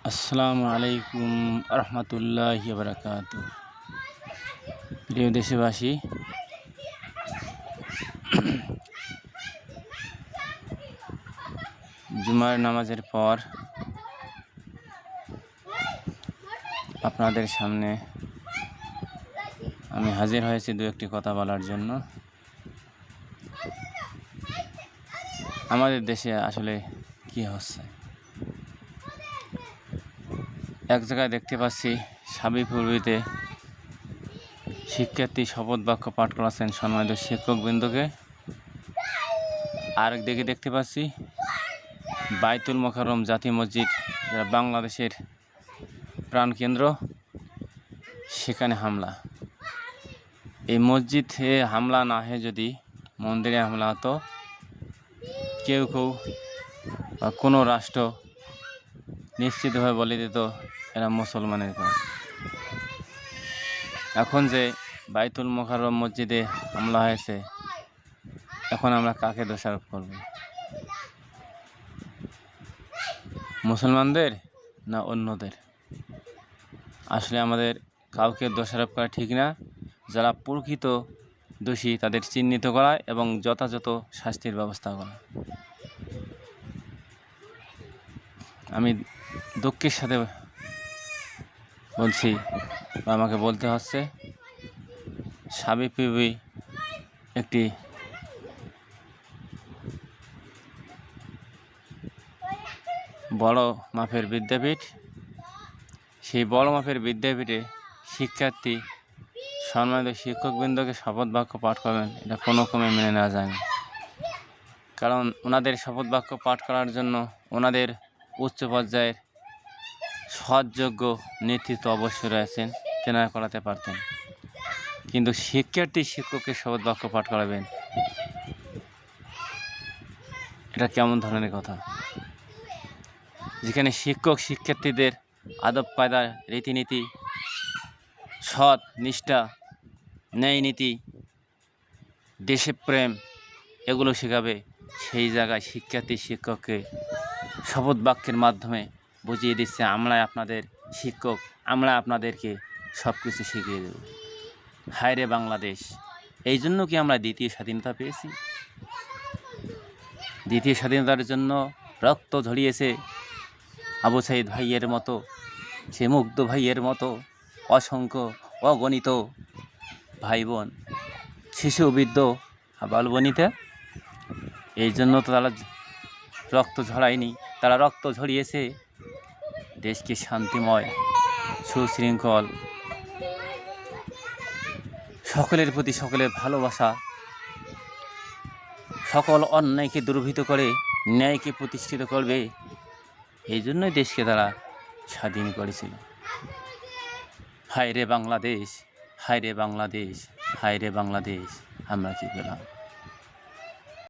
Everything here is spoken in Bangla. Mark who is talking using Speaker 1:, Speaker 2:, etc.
Speaker 1: আসসালামু আলাইকুম রহমতুল্লাহি বারাকাতু। প্রিয় দেশবাসী, জুমার নামাজের পর আপনাদের সামনে আমি হাজির হয়েছি দু একটি কথা বলার জন্য। আমাদের দেশে আসলে কি হচ্ছে, এক জায়গায় দেখতে পাচ্ছি সাবিপুরবিতে শিক্ষার্থী শপথ বাক্য পাঠ করাচ্ছেন সম্মানিত শিক্ষকবৃন্দকে। আর দিকে দেখতে পাচ্ছি বাইতুল মোকাররম জাতীয় মসজিদ, যারা বাংলাদেশের প্রাণকেন্দ্র, সেখানে হামলা। এই মসজিদে হামলা না হয়ে যদি মন্দিরে হামলা হতো, কেউ বা কোনো রাষ্ট্র নিশ্চিতভাবে বলে দিত এরা মুসলমানের কাজ। এখন যে বাইতুল মোকাররম মসজিদে হামলা হয়েছে, এখন আমরা কাকে দোষারোপ করব? মুসলমানদের না অন্যদের? আসলে আমাদের কাউকে দোষারোপ করা ঠিক না। যারা প্রকৃত দোষী তাদের চিহ্নিত করা এবং যথাযথ শাস্তির ব্যবস্থা করা। আমি দুঃখের সাথে বলছি, বা আমাকে বলতে হচ্ছে, সাবিপ্রবি একটি বড় মাপের বিদ্যাপীঠ। সেই বড় মাপের বিদ্যাপীঠে শিক্ষার্থী সম্মানিত শিক্ষকবৃন্দকে শপথ বাক্য পাঠ করবেন, এটা কোনো ক্রমে মেনে নেওয়া যায় না। কারণ ওনাদের শপথ বাক্য পাঠ করার জন্য ওনাদের উচ্চ পর্যায়ের সৎযোগ্য নেতৃত্ব অবশ্যই রয়েছেন, তেনারা করাতে পারতেন। কিন্তু শিক্ষার্থী শিক্ষককে শপথ বাক্য পাঠ করাবেন, এটা কেমন ধরনের কথা? যেখানে শিক্ষক শিক্ষার্থীদের আদব কায়দা, রীতিনীতি, সৎ নিষ্ঠা, ন্যায় নীতি, দেশপ্রেম এগুলো শেখাবে, সেই জায়গায় শিক্ষার্থী শিক্ষককে শপথ বাক্যের মাধ্যমে বুঝিয়ে দিচ্ছে আমরা আপনাদের শিক্ষক, আমরা আপনাদেরকে সব কিছু শিখিয়ে দেব। হায় রে বাংলাদেশ! এই জন্য কি আমরা দ্বিতীয় স্বাধীনতা পেয়েছি? দ্বিতীয় স্বাধীনতার জন্য রক্ত ঝরিয়েছে আবু সাইদ ভাইয়ের মতো, সে মুগ্ধ ভাইয়ের মতো অসংখ্য অগণিত ভাই বোন, শিশু, বৃদ্ধ, আবাল বনিতা। এই জন্য তো তারা রক্ত ঝরায়নি, তারা রক্ত ঝরিয়েছে দেশকে শান্তিময়, সুশৃঙ্খল, সকলের প্রতি সকলের ভালোবাসা, সকল অন্যায়কে দুর্বৃত্ত করে ন্যায়কে প্রতিষ্ঠিত করবে, এই জন্যই দেশকে তারা স্বাধীন করেছিল। হায় রে বাংলাদেশ, হায় রে বাংলাদেশ, হায় রে বাংলাদেশ, আমরা কি পেলাম?